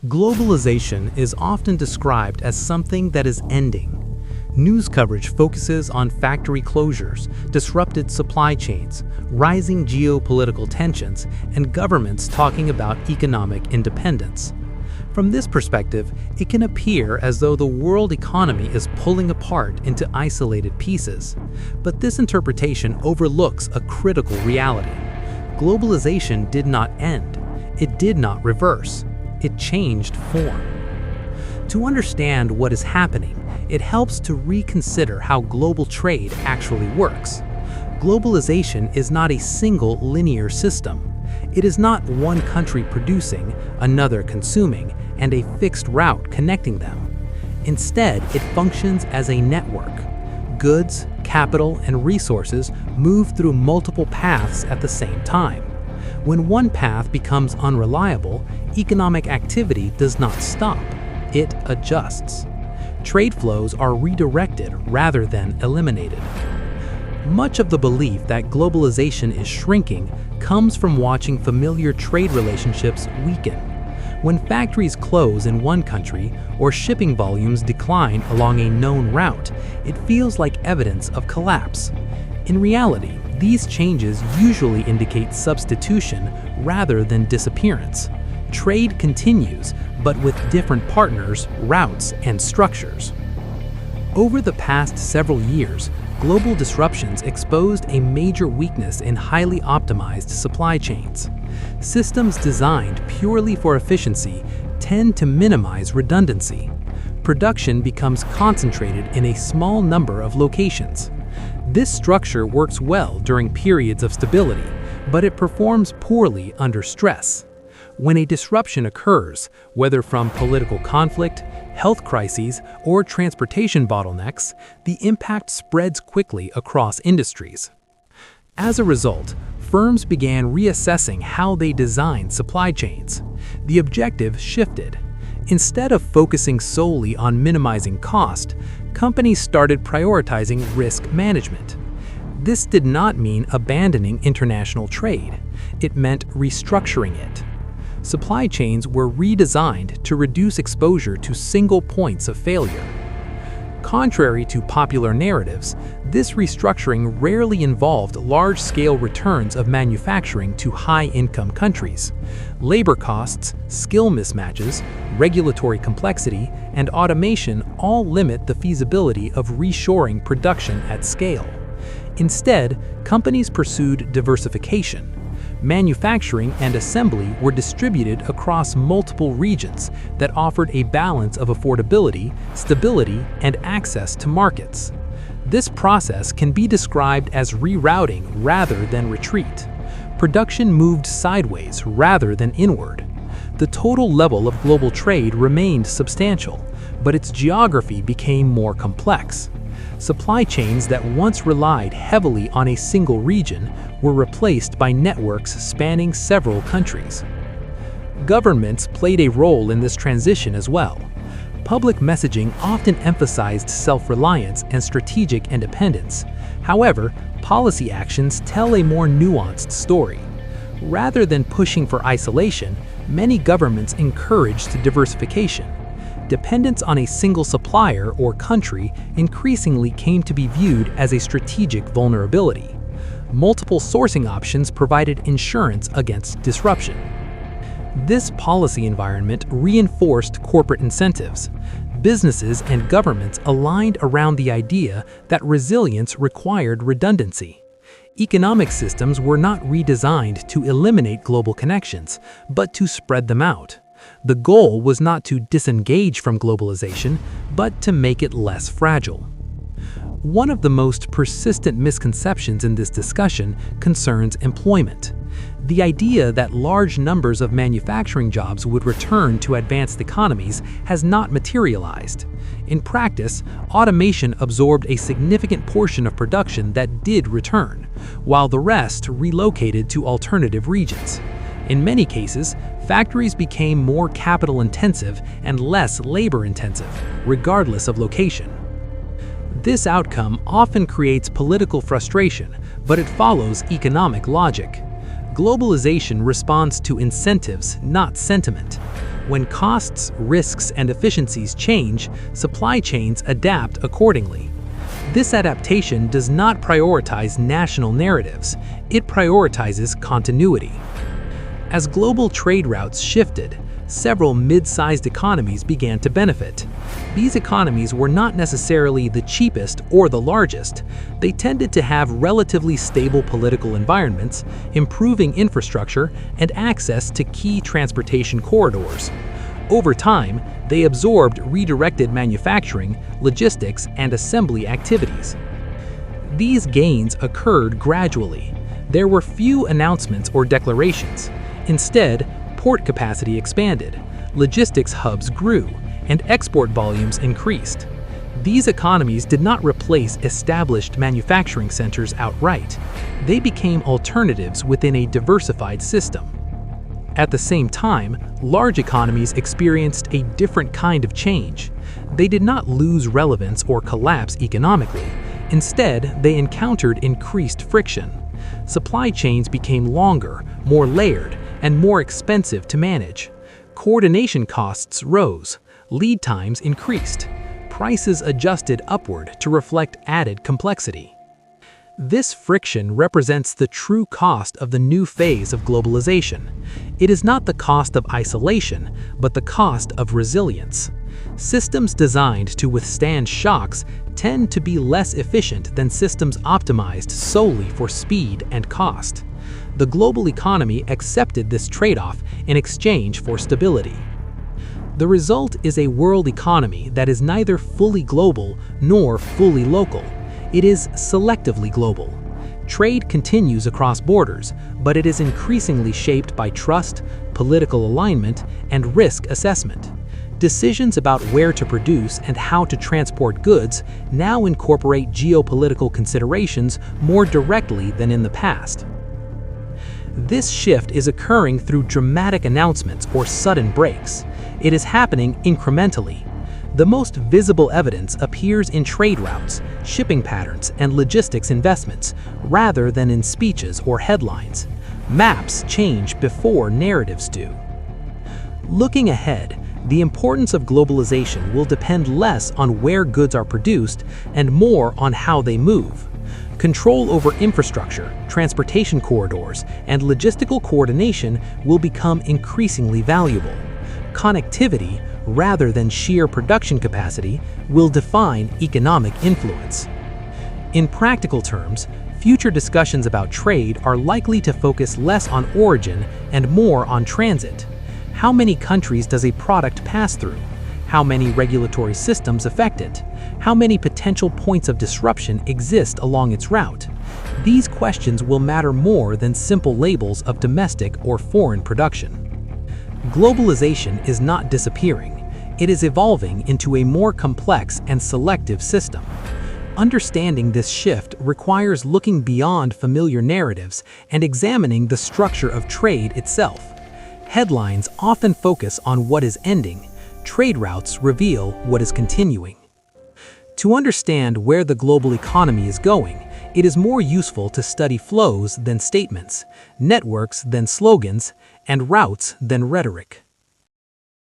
Globalization is often described as something that is ending. News coverage focuses on factory closures, disrupted supply chains, rising geopolitical tensions, and governments talking about economic independence. From this perspective, it can appear as though the world economy is pulling apart into isolated pieces. But this interpretation overlooks a critical reality. Globalization did not end. It did not reverse. It changed form. To understand what is happening, it helps to reconsider how global trade actually works. Globalization is not a single linear system. It is not one country producing, another consuming, and a fixed route connecting them. Instead, it functions as a network. Goods, capital, and resources move through multiple paths at the same time. When one path becomes unreliable, economic activity does not stop. It adjusts. Trade flows are redirected rather than eliminated. Much of the belief that globalization is shrinking comes from watching familiar trade relationships weaken. When factories close in one country or shipping volumes decline along a known route, it feels like evidence of collapse. In reality, these changes usually indicate substitution rather than disappearance. Trade continues, but with different partners, routes, and structures. Over the past several years, global disruptions exposed a major weakness in highly optimized supply chains. Systems designed purely for efficiency tend to minimize redundancy. Production becomes concentrated in a small number of locations. This structure works well during periods of stability, but it performs poorly under stress. When a disruption occurs, whether from political conflict, health crises, or transportation bottlenecks, the impact spreads quickly across industries. As a result, firms began reassessing how they design supply chains. The objective shifted. Instead of focusing solely on minimizing cost, companies started prioritizing risk management. This did not mean abandoning international trade. It meant restructuring it. Supply chains were redesigned to reduce exposure to single points of failure. Contrary to popular narratives, this restructuring rarely involved large-scale returns of manufacturing to high-income countries. Labor costs, skill mismatches, regulatory complexity, and automation all limit the feasibility of reshoring production at scale. Instead, companies pursued diversification. Manufacturing and assembly were distributed across multiple regions that offered a balance of affordability, stability, and access to markets. This process can be described as rerouting rather than retreat. Production moved sideways rather than inward. The total level of global trade remained substantial, but its geography became more complex. Supply chains that once relied heavily on a single region were replaced by networks spanning several countries. Governments played a role in this transition as well. Public messaging often emphasized self-reliance and strategic independence. However, policy actions tell a more nuanced story. Rather than pushing for isolation, many governments encouraged diversification. Dependence on a single supplier or country increasingly came to be viewed as a strategic vulnerability. Multiple sourcing options provided insurance against disruption. This policy environment reinforced corporate incentives. Businesses and governments aligned around the idea that resilience required redundancy. Economic systems were not redesigned to eliminate global connections, but to spread them out. The goal was not to disengage from globalization, but to make it less fragile. One of the most persistent misconceptions in this discussion concerns employment. The idea that large numbers of manufacturing jobs would return to advanced economies has not materialized. In practice, automation absorbed a significant portion of production that did return, while the rest relocated to alternative regions. In many cases, factories became more capital-intensive and less labor-intensive, regardless of location. This outcome often creates political frustration, but it follows economic logic. Globalization responds to incentives, not sentiment. When costs, risks, and efficiencies change, supply chains adapt accordingly. This adaptation does not prioritize national narratives, it prioritizes continuity. As global trade routes shifted, several mid-sized economies began to benefit. These economies were not necessarily the cheapest or the largest. They tended to have relatively stable political environments, improving infrastructure, and access to key transportation corridors. Over time, they absorbed redirected manufacturing, logistics, and assembly activities. These gains occurred gradually. There were few announcements or declarations. Instead, port capacity expanded, logistics hubs grew, and export volumes increased. These economies did not replace established manufacturing centers outright. They became alternatives within a diversified system. At the same time, large economies experienced a different kind of change. They did not lose relevance or collapse economically. Instead, they encountered increased friction. Supply chains became longer, more layered, and more expensive to manage. Coordination costs rose, lead times increased, prices adjusted upward to reflect added complexity. This friction represents the true cost of the new phase of globalization. It is not the cost of isolation, but the cost of resilience. Systems designed to withstand shocks tend to be less efficient than systems optimized solely for speed and cost. The global economy accepted this trade-off in exchange for stability. The result is a world economy that is neither fully global nor fully local. It is selectively global. Trade continues across borders, but it is increasingly shaped by trust, political alignment, and risk assessment. Decisions about where to produce and how to transport goods now incorporate geopolitical considerations more directly than in the past. This shift is occurring through dramatic announcements or sudden breaks. It is happening incrementally. The most visible evidence appears in trade routes, shipping patterns, and logistics investments, rather than in speeches or headlines. Maps change before narratives do. Looking ahead, the importance of globalization will depend less on where goods are produced and more on how they move. Control over infrastructure, transportation corridors, and logistical coordination will become increasingly valuable. Connectivity, rather than sheer production capacity, will define economic influence. In practical terms, future discussions about trade are likely to focus less on origin and more on transit. How many countries does a product pass through? How many regulatory systems affect it? How many potential points of disruption exist along its route? These questions will matter more than simple labels of domestic or foreign production. Globalization is not disappearing. It is evolving into a more complex and selective system. Understanding this shift requires looking beyond familiar narratives and examining the structure of trade itself. Headlines often focus on what is ending. Trade routes reveal what is continuing. To understand where the global economy is going, it is more useful to study flows than statements, networks than slogans, and routes than rhetoric.